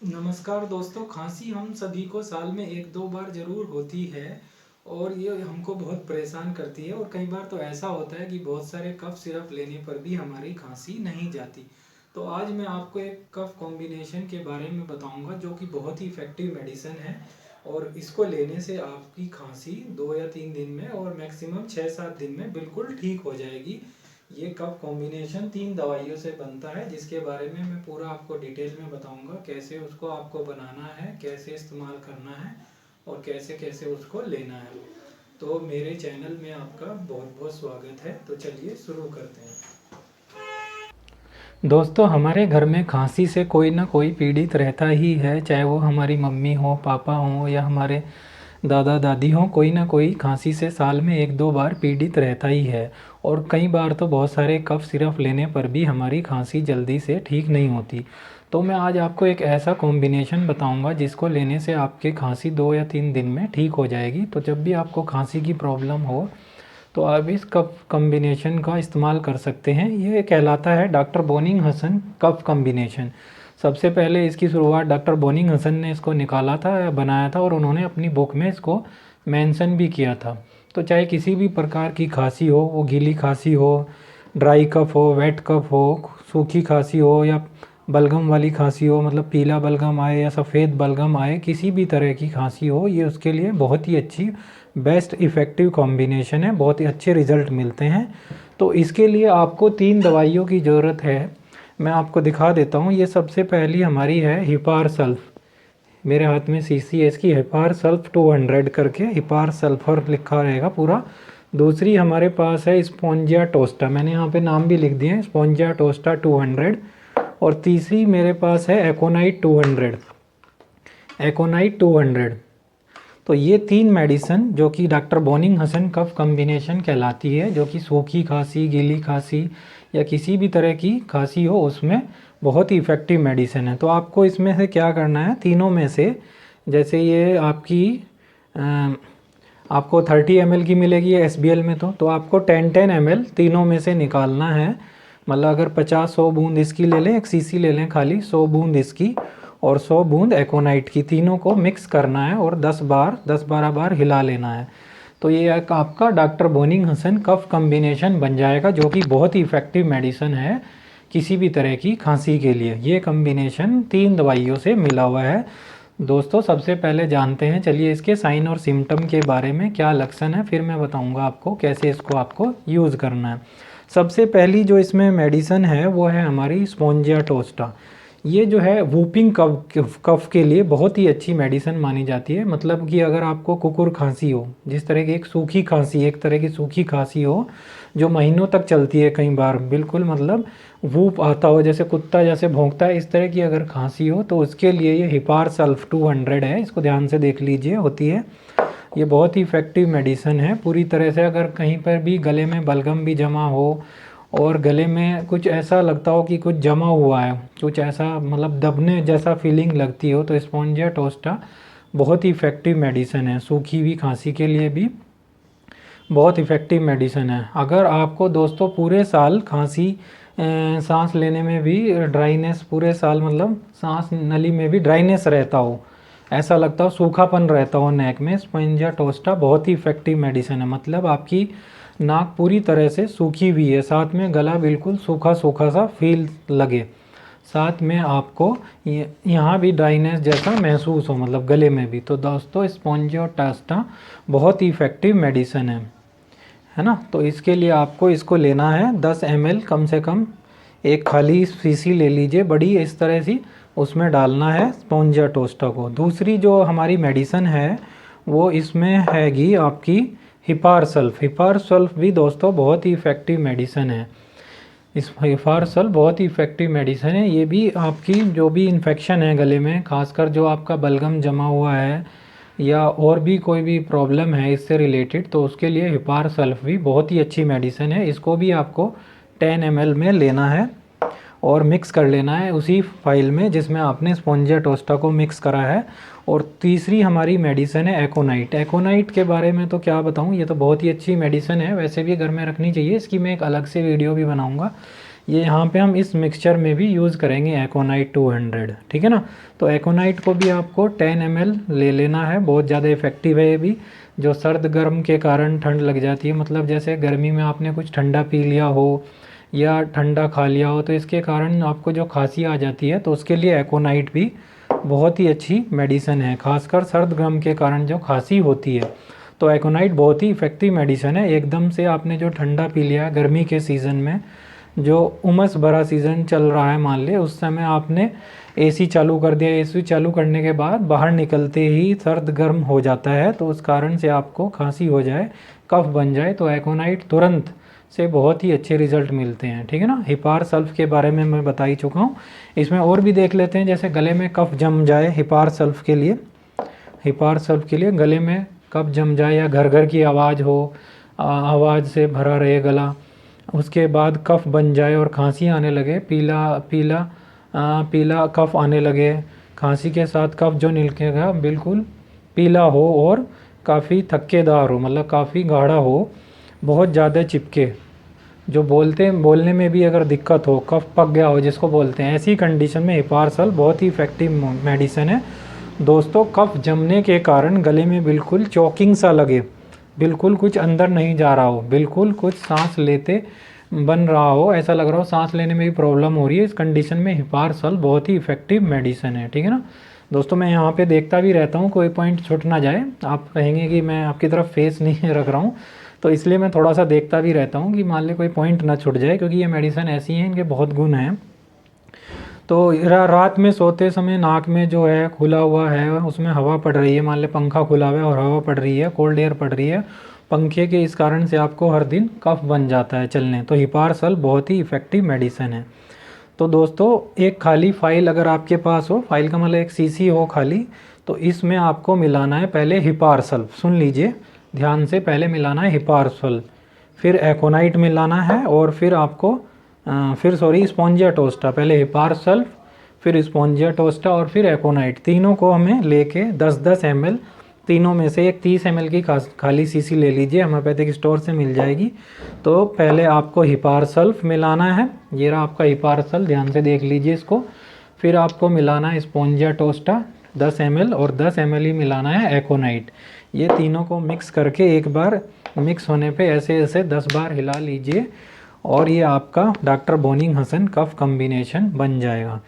नमस्कार दोस्तों। खांसी हम सभी को साल में एक दो बार ज़रूर होती है और ये हमको बहुत परेशान करती है। और कई बार तो ऐसा होता है कि बहुत सारे कफ सिरप लेने पर भी हमारी खांसी नहीं जाती। तो आज मैं आपको एक कफ कॉम्बिनेशन के बारे में बताऊंगा जो कि बहुत ही इफ़ेक्टिव मेडिसिन है। और इसको लेने से आपकी खांसी 2 या 3 दिन में और मैक्सिमम 6-7 दिन में बिल्कुल ठीक हो जाएगी। ये कप कॉम्बिनेशन 3 दवाइयों से बनता है जिसके बारे में मैं पूरा आपको डिटेल में बताऊंगा, कैसे उसको आपको बनाना है, कैसे इस्तेमाल करना है और कैसे कैसे उसको लेना है। तो मेरे चैनल में आपका बहुत बहुत स्वागत है। तो चलिए शुरू करते हैं। दोस्तों, हमारे घर में खांसी से कोई ना कोई पीड़ित रहता ही है, चाहे वो हमारी मम्मी हो, पापा हो या हमारे दादा दादी हो। कोई ना कोई खांसी से साल में एक दो बार पीड़ित रहता ही है। और कई बार तो बहुत सारे कफ सिरप लेने पर भी हमारी खांसी जल्दी से ठीक नहीं होती। तो मैं आज आपको एक ऐसा कॉम्बिनेशन बताऊंगा जिसको लेने से आपकी खांसी 2 या 3 दिन में ठीक हो जाएगी। तो जब भी आपको खांसी की प्रॉब्लम हो तो आप इस कफ कॉम्बिनेशन का इस्तेमाल कर सकते हैं। ये कहलाता है डॉक्टर बोनिंग हसन कफ कॉम्बिनेशन। सबसे पहले इसकी शुरुआत डॉक्टर बोनिंग हसन ने इसको निकाला था या बनाया था और उन्होंने अपनी बुक में इसको मेंशन भी किया था। तो चाहे किसी भी प्रकार की खांसी हो, वो गीली खांसी हो, ड्राई कफ हो, वेट कफ हो, सूखी खांसी हो या बलगम वाली खांसी हो, मतलब पीला बलगम आए या सफ़ेद बलगम आए, किसी भी तरह की खांसी हो, ये उसके लिए बहुत ही अच्छी बेस्ट इफ़ेक्टिव कॉम्बिनेशन है। बहुत ही अच्छे रिज़ल्ट मिलते हैं। तो इसके लिए आपको 3 दवाइयों की ज़रूरत है। मैं आपको दिखा देता हूँ। ये सबसे पहली हमारी है हिपार सल्फ। मेरे हाथ में शीशी है इसकी, हिपार सल्फ 200 करके हिपार सल्फर लिखा रहेगा पूरा। दूसरी हमारे पास है स्पोंजिया टोस्टा, मैंने यहाँ पे नाम भी लिख दिए हैं, स्पोंजिया टोस्टा 200। और तीसरी मेरे पास है एकोनाइट 200, एकोनाइट 200। तो ये 3 मेडिसिन जो कि डॉक्टर बोनिंग हसन कफ कॉम्बिनेशन कहलाती है, जो कि सूखी खांसी, गीली खांसी या किसी भी तरह की खांसी हो उसमें बहुत ही इफ़ेक्टिव मेडिसिन है। तो आपको इसमें से क्या करना है, तीनों में से, जैसे ये आपकी आपको 30 ml की मिलेगी SBL में, तो आपको 10-10 ml तीनों में से निकालना है। मतलब अगर 50-100 बूंद इसकी ले लें, एक शीशी ले लें खाली, 100 बूंद इसकी और 100 बूंद एकोनाइट की, तीनों को मिक्स करना है और 10-12 बार हिला लेना है। तो ये एक आपका डॉक्टर बोनिंग हसन कफ कॉम्बिनेशन बन जाएगा, जो कि बहुत ही इफ़ेक्टिव मेडिसिन है किसी भी तरह की खांसी के लिए। ये कॉम्बिनेशन 3 दवाइयों से मिला हुआ है। दोस्तों, सबसे पहले जानते हैं, चलिए, इसके साइन और सिम्टम के बारे में, क्या लक्षण है, फिर मैं बताऊंगा आपको कैसे इसको आपको यूज़ करना है। सबसे पहली जो इसमें मेडिसिन है वो है हमारी स्पोंजिया टोस्टा। ये जो है वूपिंग कफ के लिए बहुत ही अच्छी मेडिसिन मानी जाती है। मतलब कि अगर आपको कुकुर खांसी हो, जिस तरह की एक सूखी खांसी, एक तरह की सूखी खांसी हो जो महीनों तक चलती है, कई बार बिल्कुल मतलब वूप आता हो, जैसे कुत्ता जैसे भौंकता है, इस तरह की अगर खांसी हो तो उसके लिए ये हिपार सल्फ 200 है। इसको ध्यान से देख लीजिए, होती है। ये बहुत ही इफ़ेक्टिव मेडिसिन है पूरी तरह से। अगर कहीं पर भी गले में बलगम भी जमा हो और गले में कुछ ऐसा लगता हो कि कुछ जमा हुआ है, कुछ ऐसा मतलब दबने जैसा फीलिंग लगती हो, तो स्पोंजिया टोस्टा बहुत ही इफ़ेक्टिव मेडिसिन है। सूखी हुई खांसी के लिए भी बहुत इफ़ेक्टिव मेडिसिन है। अगर आपको दोस्तों पूरे साल खांसी, सांस लेने में भी ड्राइनेस, पूरे साल मतलब सांस नली में भी ड्राइनेस रहता हो, ऐसा लगता हो सूखापन रहता हो नेक में, स्पोंजिया टोस्टा बहुत ही इफ़ेक्टिव मेडिसिन है। मतलब आपकी नाक पूरी तरह से सूखी हुई है, साथ में गला बिल्कुल सूखा सूखा सा फील लगे, साथ में आपको यहाँ भी ड्राइनेस जैसा महसूस हो, मतलब गले में भी। तो दोस्तों, स्पोंजिया टोस्टा बहुत ही इफ़ेक्टिव मेडिसिन है ना। तो इसके लिए आपको इसको लेना है 10 ml कम से कम, एक खाली शीशी ले लीजिए बड़ी इस तरह सी, उसमें डालना है स्पोंजिया टोस्टा को। दूसरी जो हमारी मेडिसिन है वो इसमें हैगी आपकी हिपार सल्फ। हिपार सल्फ भी दोस्तों बहुत ही इफ़ेक्टिव मेडिसिन है। इस हिपार सल्फ बहुत ही इफ़ेक्टिव मेडिसिन है। ये भी आपकी जो भी इन्फेक्शन है गले में, खासकर जो आपका बलगम जमा हुआ है या और भी कोई भी प्रॉब्लम है इससे रिलेटेड, तो उसके लिए हिपार सल्फ भी बहुत ही अच्छी मेडिसिन है। इसको भी आपको 10 ml में लेना है और मिक्स कर लेना है उसी फाइल में जिसमें आपने स्पोंजिया टोस्टा को मिक्स करा है। और तीसरी हमारी मेडिसिन है एकोनाइट। एकोनाइट के बारे में तो क्या बताऊं, ये तो बहुत ही अच्छी मेडिसिन है, वैसे भी घर में रखनी चाहिए, इसकी मैं एक अलग से वीडियो भी बनाऊंगा। ये यहाँ पे हम इस मिक्सचर में भी यूज़ करेंगे एकोनाइट 200, ठीक है ना। तो एकोनाइट को भी आपको 10 ml ले लेना है, बहुत ज़्यादा इफ़ेक्टिव है ये भी। जो सर्द गर्म के कारण ठंड लग जाती है, मतलब जैसे गर्मी में आपने कुछ ठंडा पी लिया हो या ठंडा खा लिया हो तो इसके कारण आपको जो खांसी आ जाती है, तो उसके लिए एकोनाइट भी बहुत ही अच्छी मेडिसिन है, खासकर सर्द गर्म के कारण जो खांसी होती है। तो एकोनाइट बहुत ही इफ़ेक्टिव मेडिसिन है। एकदम से आपने जो ठंडा पी लिया गर्मी के सीज़न में, जो उमस भरा सीज़न चल रहा है मान ले, उस समय आपने एसी चालू कर दिया, एसी चालू करने के बाद बाहर निकलते ही सर्द गर्म हो जाता है, तो उस कारण से आपको खांसी हो जाए, कफ बन जाए, तो एकोनाइट तुरंत से बहुत ही अच्छे रिजल्ट मिलते हैं, ठीक है ना। हिपार सल्फ के बारे में मैं बता ही चुका हूँ। इसमें और भी देख लेते हैं, जैसे गले में कफ जम जाए हिपार सल्फ के लिए, हिपार सल्फ के लिए गले में कफ जम जाए या घर घर की आवाज़ हो, आवाज़ से भरा रहे गला, उसके बाद कफ बन जाए और खांसी आने लगे, पीला पीला पीला कफ आने लगे, खांसी के साथ कफ जो निकलेगा बिल्कुल पीला हो और काफ़ी थक्केदार हो, मतलब काफ़ी गाढ़ा हो, बहुत ज़्यादा चिपके, जो बोलने में भी अगर दिक्कत हो, कफ पक गया हो जिसको बोलते हैं, ऐसी कंडीशन में हिपार सल्फ बहुत ही इफ़ेक्टिव मेडिसिन है दोस्तों। कफ जमने के कारण गले में बिल्कुल चॉकिंग सा लगे, बिल्कुल कुछ अंदर नहीं जा रहा हो, बिल्कुल कुछ सांस लेते बन रहा हो, ऐसा लग रहा हो सांस लेने में भी प्रॉब्लम हो रही है, इस कंडीशन में हिपार सल्फ बहुत ही इफ़ेक्टिव मेडिसिन है, ठीक है ना दोस्तों। मैं यहाँ पे देखता भी रहता हूँ कोई पॉइंट छूट ना जाए, आप कहेंगे कि मैं आपकी तरफ फेस नहीं रख रहा हूँ, तो इसलिए मैं थोड़ा सा देखता भी रहता हूँ कि मान ले कोई पॉइंट ना छूट जाए, क्योंकि ये मेडिसिन ऐसी हैं, इनके बहुत गुण हैं। तो रात में सोते समय नाक में जो है खुला हुआ है, उसमें हवा पड़ रही है, मान ले पंखा खुला हुआ है और हवा पड़ रही है, कोल्ड एयर पड़ रही है पंखे के, इस कारण से आपको हर दिन कफ बन जाता है चलने, तो हिपार सल्फ बहुत ही इफ़ेक्टिव मेडिसिन है। तो दोस्तों एक खाली फाइल अगर आपके पास हो, फाइल का मतलब एक सीसी हो खाली, तो इसमें आपको मिलाना है पहले हिपार सल्फ, सुन लीजिए ध्यान से, पहले मिलाना है हिपार सल्फ, फिर एकोनाइट मिलाना है, और फिर आपको स्पॉन्जिया टोस्टा, पहले हिपार सल्फ, फिर स्पॉन्जिया टोस्टा और फिर एकोनाइट, तीनों को हमें लेके 10-10 ml, तीनों में से एक 30 ml की खाली सीसी ले लीजिए, होम्योपैथिक स्टोर से मिल जाएगी। तो पहले आपको हिपार सल्फ मिलाना है, ये रहा आपका हिपार सल्फ, ध्यान से देख लीजिए इसको। फिर आपको मिलाना है स्पॉन्जिया टोस्टा 10 ml, और 10 ml ही मिलाना है एकोनाइट। ये तीनों को मिक्स करके एक बार मिक्स होने पे ऐसे ऐसे 10 बार हिला लीजिए, और ये आपका डॉक्टर बोनिंग हसन कफ कॉम्बिनेशन बन जाएगा।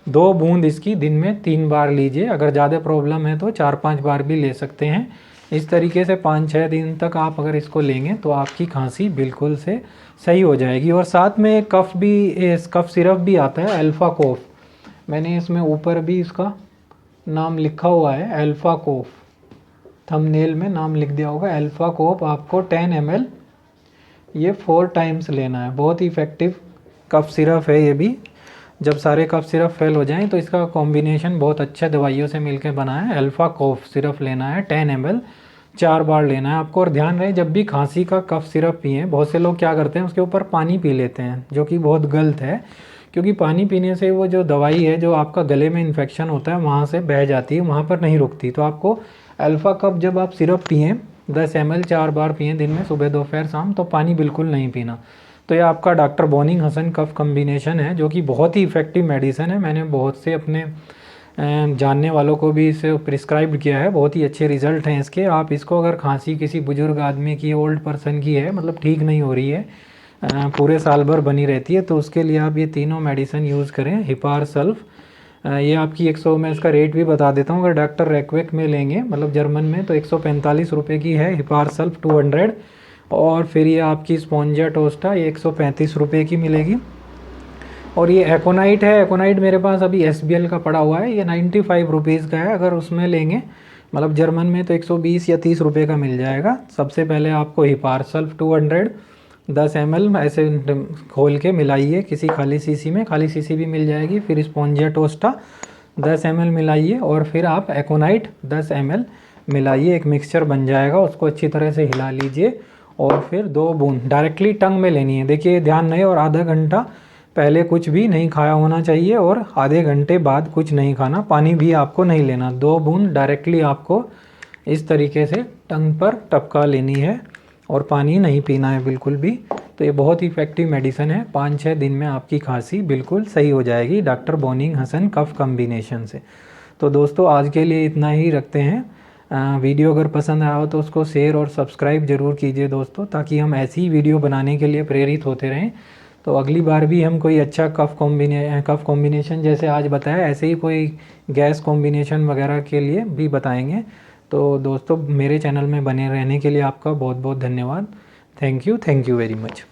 2 बूंद इसकी दिन में 3 बार लीजिए, अगर ज़्यादा प्रॉब्लम है तो 4-5 बार भी ले सकते हैं। इस तरीके से 5-6 दिन तक आप अगर इसको लेंगे तो आपकी खांसी बिल्कुल से सही हो जाएगी। और साथ में कफ सिरप भी आता है अल्फ़ा कोफ, मैंने इसमें ऊपर भी इसका नाम लिखा हुआ है अल्फ़ा कोफ, थंबनेल में नाम लिख दिया होगा अल्फ़ा कोफ, आपको 10 ml ये 4 टाइम्स लेना है। बहुत ही इफ़ेक्टिव कफ सिरप है ये भी, जब सारे कफ सिरप फेल हो जाएं तो इसका कॉम्बिनेशन बहुत अच्छे दवाइयों से मिलकर बना है। अल्फ़ा कोफ सिरप लेना है 10 ml, 4 बार लेना है आपको। और ध्यान रहे जब भी खांसी का कफ सिरप पिएं, बहुत से लोग क्या करते हैं उसके ऊपर पानी पी लेते हैं, जो कि बहुत गलत है, क्योंकि पानी पीने से वो जो दवाई है जो आपका गले में इन्फेक्शन होता है वहाँ से बह जाती है, वहाँ पर नहीं रुकती। तो आपको अल्फ़ा कफ जब आप सिरप पिएँ 10 ml 4 बार पिएँ दिन में, सुबह दोपहर शाम, तो पानी बिल्कुल नहीं पीना। तो ये आपका डॉक्टर बोनिंग हसन कफ कॉम्बिनेशन है, जो कि बहुत ही इफ़ेक्टिव मेडिसिन है। मैंने बहुत से अपने जानने वालों को भी इसे प्रिस्क्राइब किया है, बहुत ही अच्छे रिज़ल्ट हैं इसके। आप इसको अगर खांसी किसी बुजुर्ग आदमी की, ओल्ड पर्सन की है, मतलब ठीक नहीं हो रही है, पूरे साल भर बनी रहती है, तो उसके लिए आप ये तीनों मेडिसिन यूज़ करें। हिपार सल्फ ये आपकी 100, मैं इसका रेट भी बता देता हूँ, अगर डॉक्टर रैक्वेक में लेंगे मतलब जर्मन में, तो 145 रुपये की है हिपार सल्फ 200। और फिर ये आपकी स्पॉन्जिया टोस्टा ये 135 रुपये की मिलेगी। और ये एकोनाइट है, एकोनाइट मेरे पास अभी SBL का पड़ा हुआ है, ये 95 रुपीज़ का है, अगर उसमें लेंगे मतलब जर्मन में तो 120 या 30 रुपये का मिल जाएगा। सबसे पहले आपको हिपार सल्फ 200 10 ml ऐसे खोल के मिलाइए किसी खाली सीसी में, खाली सीसी भी मिल जाएगी। फिर स्पॉन्जिया टोस्टा 10 ml मिलाइए, और फिर आप एकोनाइट 10 ml मिलाइए, एक मिक्सचर बन जाएगा, उसको अच्छी तरह से हिला लीजिए। और फिर 2 बूंद डायरेक्टली टंग में लेनी है, देखिए ध्यान नहीं, और आधा घंटा पहले कुछ भी नहीं खाया होना चाहिए, और आधे घंटे बाद कुछ नहीं खाना, पानी भी आपको नहीं लेना। 2 बूंद डायरेक्टली आपको इस तरीके से टंग पर टपका लेनी है, और पानी नहीं पीना है बिल्कुल भी। तो ये बहुत इफ़ेक्टिव मेडिसिन है, 5-6 दिन में आपकी खांसी बिल्कुल सही हो जाएगी डॉक्टर बोनिंग हसन कफ कॉम्बिनेशन से। तो दोस्तों आज के लिए इतना ही रखते हैं। वीडियो अगर पसंद आया हो तो उसको शेयर और सब्सक्राइब ज़रूर कीजिए दोस्तों, ताकि हम ऐसी ही वीडियो बनाने के लिए प्रेरित होते रहें। तो अगली बार भी हम कोई अच्छा कफ़ कॉम्बिनेशन जैसे आज बताया, ऐसे ही कोई गैस कॉम्बिनेशन वगैरह के लिए भी बताएंगे। तो दोस्तों मेरे चैनल में बने रहने के लिए आपका बहुत बहुत धन्यवाद। Thank you very much.